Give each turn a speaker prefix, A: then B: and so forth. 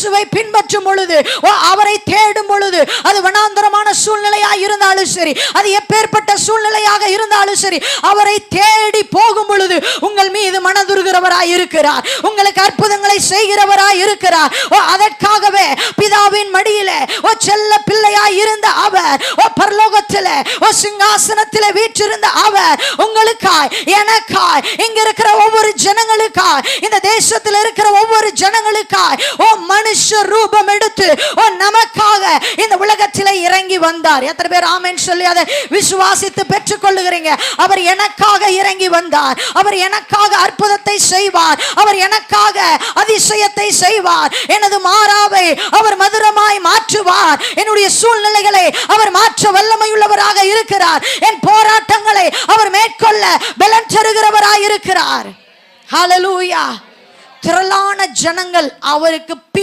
A: இயேசுவை பின்பற்றும் பொழுது, அவரை தேடும் பொழுது, அது வனாந்தரமான சூழ்நிலையாக இருந்தாலும் சரி, அது எப்பேற்பட்ட சூழ்நிலையாக இருந்தாலும் சரி, அவரை தேடி போகும் பொழுது உங்கள் மீது மனதுருகிறவராய் இருக்கிறார், உங்களுக்கு அற்புதங்களை செய்கிறவராய் இருக்கிறார். அதற்காகவே பிதாவின் மடியிலே செல்ல பிள்ளையாய் இருந்த அவர், பரலோகத்திலே சிங்காசனத்திலே வீற்றிருந்த அவர் உங்களுக்காய், எனக்காய், இங்க இருக்கிற ஒவ்வொரு ஜனங்களுக்காய், இந்த தேசத்தில் இருக்கிற ஒவ்வொரு ஜனங்களுக்காய் மனுஷ ரூபம் எடுத்து நமக்காக இந்த உலகத்திலே இறங்கி வந்தார். எத்தனை பேர் ஆமென் சொல்லி அதை விசுவாசித்து பெற்றுக் கொள்ளுகிறீங்க? அவர் எனக்காக இறங்கி வந்தார், அவர் எனக்காக அற்புதத்தை செய்வார், அவர் எனக்காக அதிசயத்தை செய்வார், எனது மாறாவை அவர் மதுரமாய் மாற்றுவார், என்னுடைய சூழ்நிலைகளை அவர் மாற்ற வல்லமையுள்ளவராக இருக்கிறார், என் போராட்டங்களை அவர் மேற்கொள்ள பலன் தருகிறவராய் இருக்கிறார். ஹல்லேலூயா. திரளான ஜனங்கள் அவருக்கு பின்